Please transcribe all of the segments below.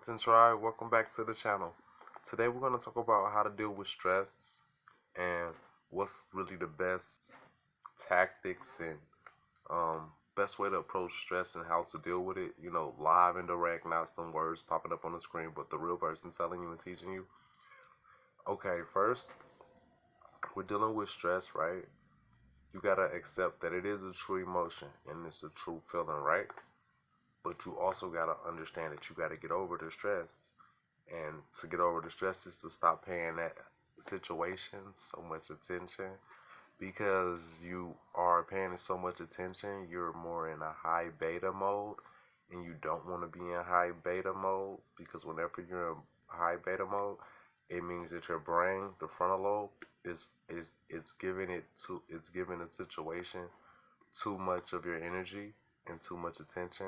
Skeleton Tribe, welcome back to the channel. Today we're going to talk about how to deal with stress and what's really the best tactics and best way to approach stress and how to deal with it. Live and direct, not some words popping up on the screen, but the real person telling you and teaching you. Okay, first, we're dealing with stress, right? You got to accept that it is a true emotion and it's a true feeling, right? But you also got to understand that you got to get over the stress. And to get over the stress is to stop paying that situation so much attention, because you are paying it so much attention, you're more in a high beta mode, and you don't want to be in high beta mode, because whenever you're in high beta mode, it means that your brain, the frontal lobe, it's giving a situation too much of your energy and too much attention,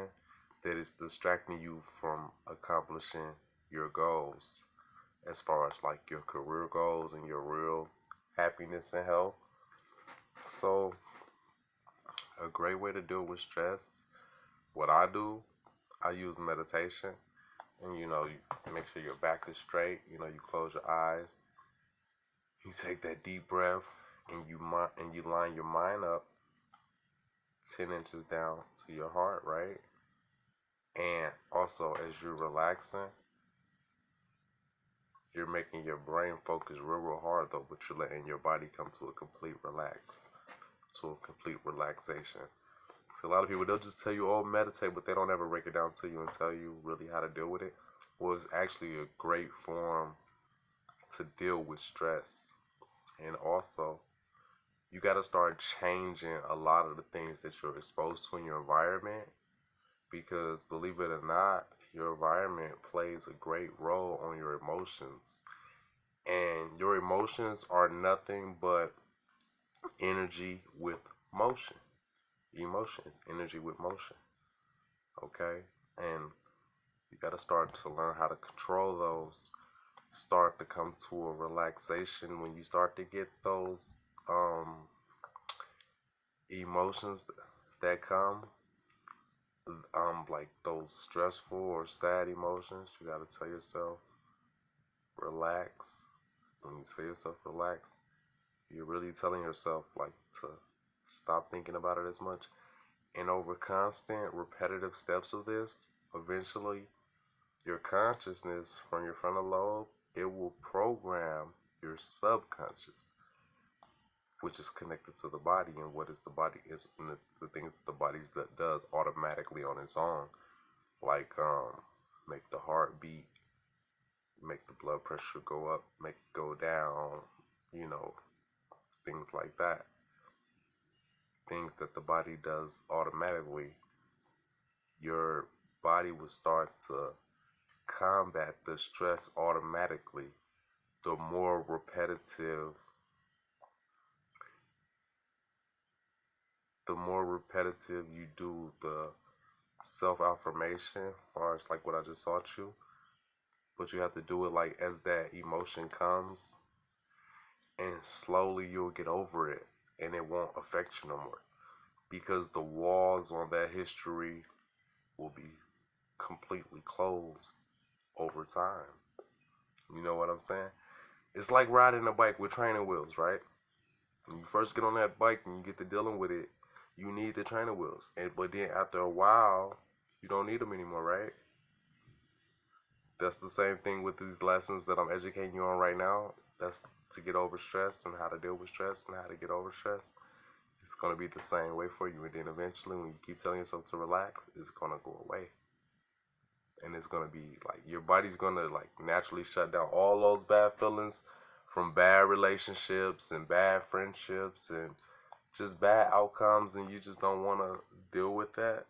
that it's distracting you from accomplishing your goals, as far as like your career goals and your real happiness and health. So a great way to deal with stress, what I do, I use meditation. And you make sure your back is straight. You close your eyes, you take that deep breath, and you line your mind up 10 inches down to your heart, right? And also, as you're relaxing, you're making your brain focus real hard though, but you're letting your body come to a complete relaxation. So a lot of people, they'll just tell you, oh, meditate, but they don't ever break it down to you and tell you really how to deal with it. Well, it's actually a great form to deal with stress. And also, you got to start changing a lot of the things that you're exposed to in your environment, because believe it or not, your environment plays a great role on your emotions. And your emotions are nothing but energy with motion. Emotion is energy with motion. Okay? And you got to start to learn how to control those. Start to come to a relaxation when you start to get those emotions that come, like those stressful or sad emotions. You got to tell yourself, relax. When you tell yourself relax, you're really telling yourself like to stop thinking about it as much. And over constant repetitive steps of this, eventually your consciousness from your frontal lobe, it will program your subconscious, which is connected to the body. And what is the body is, and it's the things that the body does automatically on its own, like make the heart beat, make the blood pressure go up, make it go down, you know, things like that. Things that the body does automatically. Your body will start to combat the stress automatically. The more repetitive you do the self-affirmation, as far as like what I just taught you, but you have to do it like as that emotion comes, and slowly you'll get over it, and it won't affect you no more, because the walls on that history will be completely closed over time. You know what I'm saying? It's like riding a bike with training wheels, right? When you first get on that bike and you get to dealing with it, you need the training wheels. But then after a while, you don't need them anymore, right? That's the same thing with these lessons that I'm educating you on right now. That's to get over stress and how to deal with stress and how to get over stress. It's going to be the same way for you. And then eventually, when you keep telling yourself to relax, it's going to go away. And it's going to be like your body's going to like naturally shut down all those bad feelings from bad relationships and bad friendships and just bad outcomes. And you just don't want to deal with that,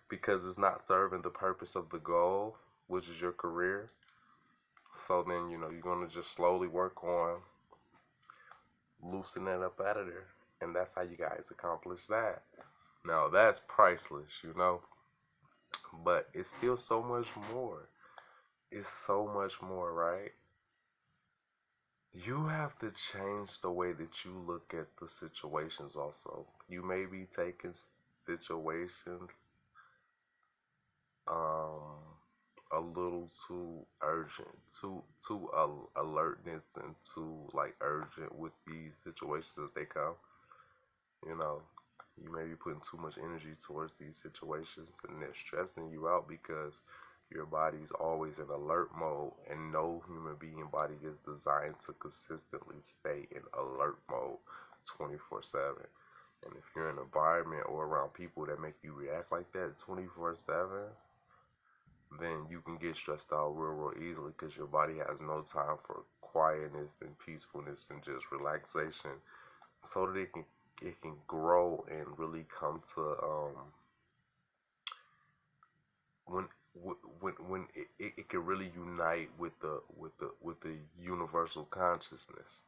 because it's not serving the purpose of the goal, which is your career. So then, you're going to just slowly work on loosening it up out of there. And that's how you guys accomplish that. Now, that's priceless. But it's still so much more. It's so much more, right? You have to change the way that you look at the situations also. You may be taking situations um a little too urgent, too alertness and too like urgent with these situations as they come. You know, you may be putting too much energy towards these situations and they're stressing you out because your body's always in alert mode, and no human being body is designed to consistently stay in alert mode 24/7. And if you're in an environment or around people that make you react like that 24/7, then you can get stressed out real easily because your body has no time for quietness and peacefulness and just relaxation, so that it can grow and really come to when it can really unite with the universal consciousness.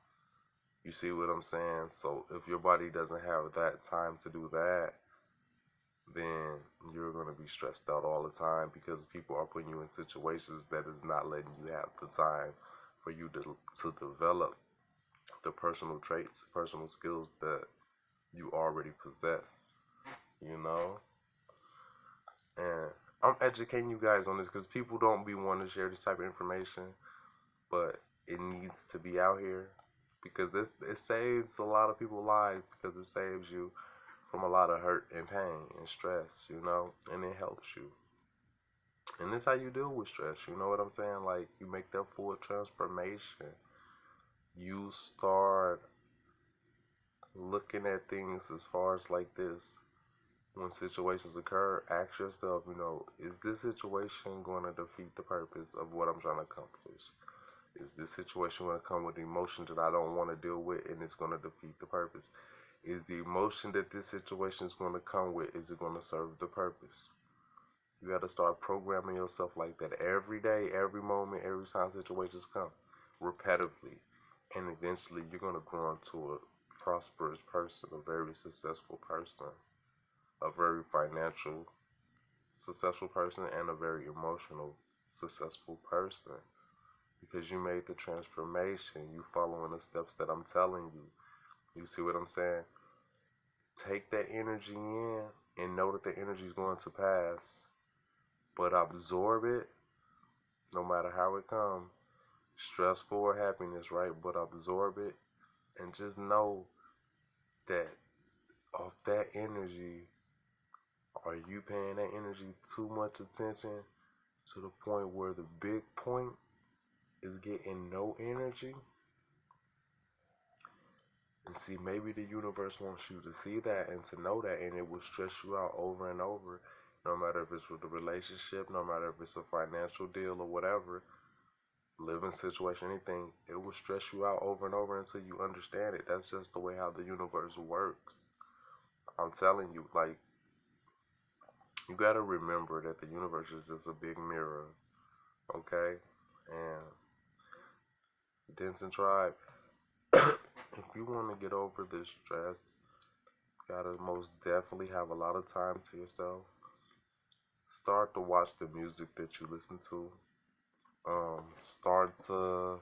You see what I'm saying? So if your body doesn't have that time to do that, then you're going to be stressed out all the time because people are putting you in situations that is not letting you have the time for you to develop the personal traits, personal skills that you already possess, you know? And I'm educating you guys on this because people don't be wanting to share this type of information, but it needs to be out here because this it saves a lot of people's lives because it saves you from a lot of hurt and pain and stress, you know, and it helps you. And this is how you deal with stress, you know what I'm saying? Like you make that full transformation. You start looking at things as far as like this. When situations occur, ask yourself, you know, is this situation going to defeat the purpose of what I'm trying to accomplish? Is this situation going to come with emotion that I don't want to deal with and it's going to defeat the purpose? Is the emotion that this situation is going to come with, is it going to serve the purpose? You got to start programming yourself like that every day, every moment, every time situations come, repetitively. And eventually you're going to grow into a prosperous person, a very successful person, a very financial successful person, and a very emotional successful person because you made the transformation. You following the steps that I'm telling you. You see what I'm saying? Take that energy in and know that the energy is going to pass, but absorb it no matter how it comes. Stressful or happiness, right? But absorb it and just know that of that energy, are you paying that energy too much attention to the point where the big point is getting no energy? And see, maybe the universe wants you to see that and to know that, and it will stress you out over and over, no matter if it's with a relationship, no matter if it's a financial deal or whatever, living situation, anything, it will stress you out over and over until you understand it. That's just the way how the universe works. I'm telling you, like, you gotta remember that the universe is just a big mirror, okay? And Denton Tribe, if you want to get over this stress, you gotta most definitely have a lot of time to yourself. Start to watch the music that you listen to. Start to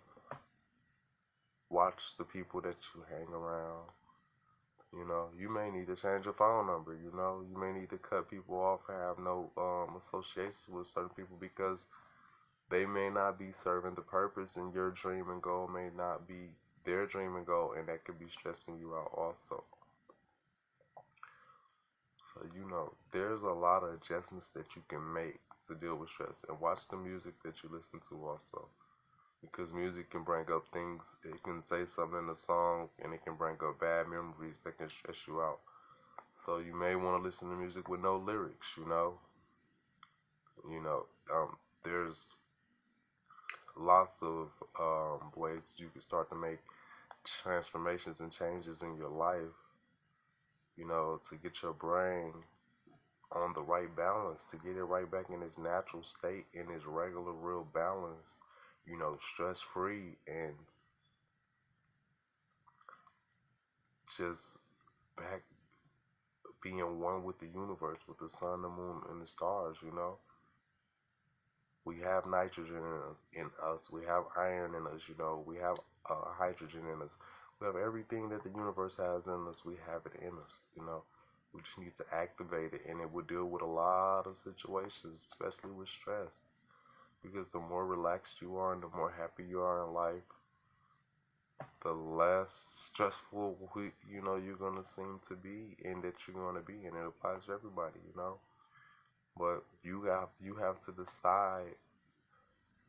watch the people that you hang around. You know, you may need to change your phone number. You know, you may need to cut people off and have no associations with certain people because they may not be serving the purpose, and your dream and goal may not be their dream and goal, and that could be stressing you out also. So, you know, there's a lot of adjustments that you can make to deal with stress, and watch the music that you listen to also. Because music can bring up things, it can say something in a song, and it can bring up bad memories that can stress you out. So you may want to listen to music with no lyrics, you know. You know, there's lots of ways you can start to make transformations and changes in your life, you know, to get your brain on the right balance, to get it right back in its natural state, in its regular, real balance, you know, stress free and just back being one with the universe, with the sun, the moon, and the stars, you know. We have nitrogen in us, we have iron in us, you know, we have hydrogen in us. We have everything that the universe has in us, we have it in us, you know. We just need to activate it, and it will deal with a lot of situations, especially with stress. Because the more relaxed you are and the more happy you are in life, the less stressful you're gonna seem to be and that you're gonna be, and it applies to everybody. But you have to decide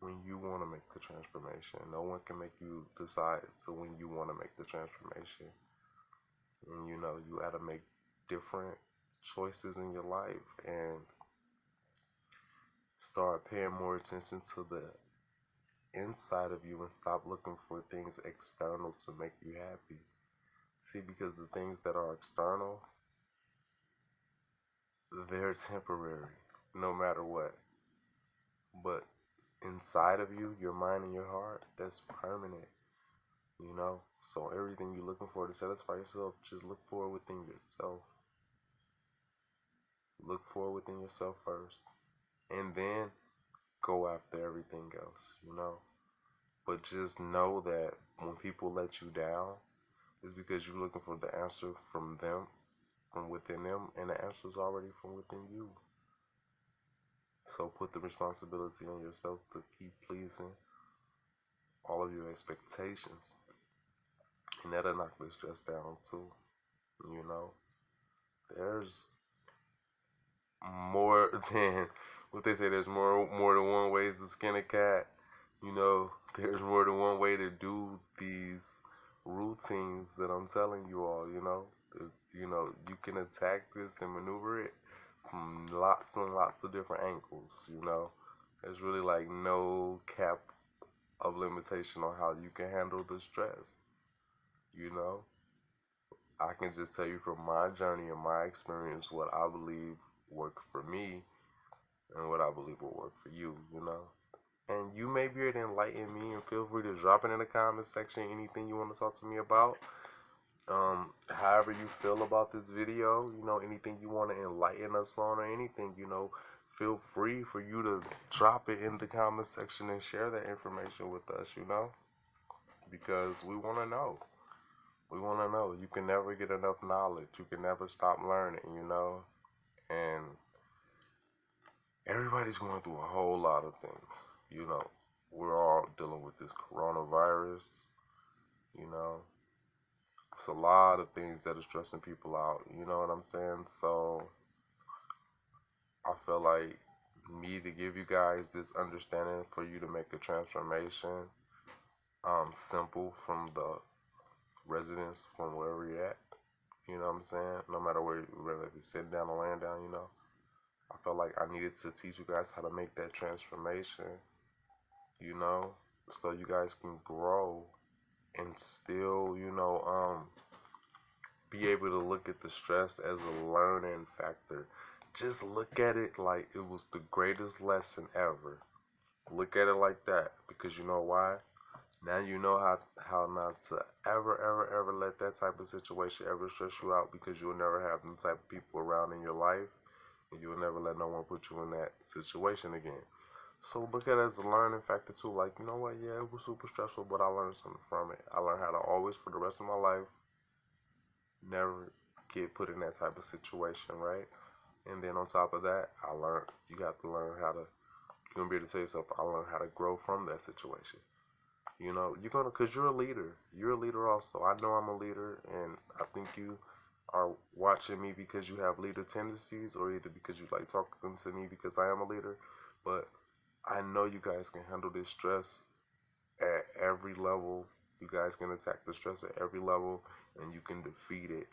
when you want to make the transformation. No one can make you decide to when you want to make the transformation. And you got to make different choices in your life and start paying more attention to the inside of you and stop looking for things external to make you happy. See, because the things that are external, they're temporary, no matter what. But inside of you, your mind and your heart, that's permanent. So everything you're looking for to satisfy yourself, just look for it within yourself. Look for it within yourself first. And then go after everything else. But just know that when people let you down, it's because you're looking for the answer from them, from within them, and the answer is already from within you. So put the responsibility on yourself to keep pleasing all of your expectations. And that'll knock the stress down too. You know, there's more than what they say. There's more than one ways to skin a cat. There's more than one way to do these routines that I'm telling you all. You can attack this and maneuver it from lots and lots of different angles. There's really like no cap of limitation on how you can handle the stress. You know, I can just tell you from my journey and my experience what I believe worked for me and what I believe will work for you. And you may be able to enlighten me, and feel free to drop it in the comment section, anything you want to talk to me about. However you feel about this video, anything you want to enlighten us on or anything, feel free for you to drop it in the comment section and share that information with us, because we want to know. We want to know. You can never get enough knowledge. You can never stop learning. And everybody's going through a whole lot of things. We're all dealing with this coronavirus. It's a lot of things that are stressing people out. You know what I'm saying? So I feel like me to give you guys this understanding for you to make a transformation, simple from the residents from wherever you're at. You know what I'm saying? No matter whether you're sitting down or laying down, I felt like I needed to teach you guys how to make that transformation, so you guys can grow and still, be able to look at the stress as a learning factor. Just look at it like it was the greatest lesson ever. Look at it like that, because you know why? Now you know how not to ever let that type of situation ever stress you out, because you'll never have them type of people around in your life, and you'll never let no one put you in that situation again. So look at it as a learning factor too. Like, you know what? Yeah, it was super stressful, but I learned something from it. I learned how to always, for the rest of my life, never get put in that type of situation, right? And then on top of that, I learned you have to learn how to. You're gonna be able to tell yourself, I learned how to grow from that situation. Cause you're a leader. You're a leader also. I know I'm a leader, and I think you are watching me because you have leader tendencies, or either because you like talking to me because I am a leader. But I know you guys can handle this stress at every level. You guys can attack the stress at every level, and you can defeat it.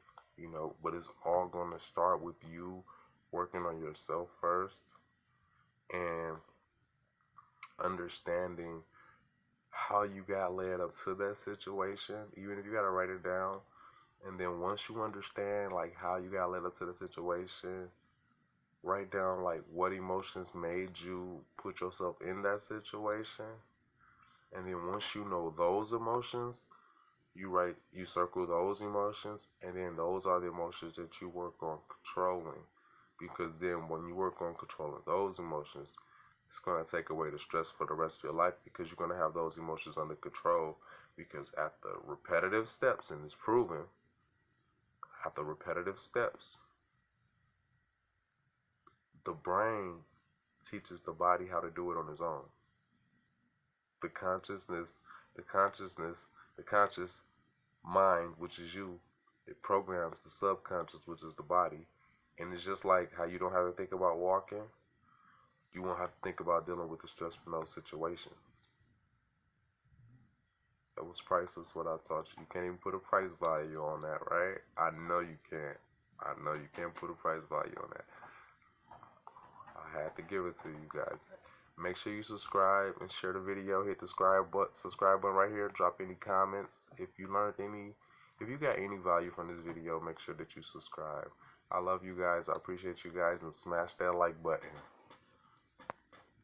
But it's all going to start with you working on yourself first and understanding how you got led up to that situation, even if you got to write it down. And then once you understand like how you got led up to the situation, write down like what emotions made you put yourself in that situation. And then once you know those emotions, you circle those emotions, and then those are the emotions that you work on controlling. Because then when you work on controlling those emotions, it's going to take away the stress for the rest of your life, because you're going to have those emotions under control. Because at the repetitive steps, and it's proven, at the repetitive steps, the brain teaches the body how to do it on its own. the consciousness, the consciousness, the conscious mind, which is you, it programs the subconscious, which is the body. And it's just like how you don't have to think about walking, you won't have to think about dealing with the stress from those situations. That was priceless what I taught you. You can't even put a price value on that, right? I know you can't. I know you can't put a price value on that. I had to give it to you guys. Make sure you subscribe and share the video. Hit the subscribe button right here. Drop any comments. If you got any value from this video, make sure that you subscribe. I love you guys. I appreciate you guys, and smash that like button.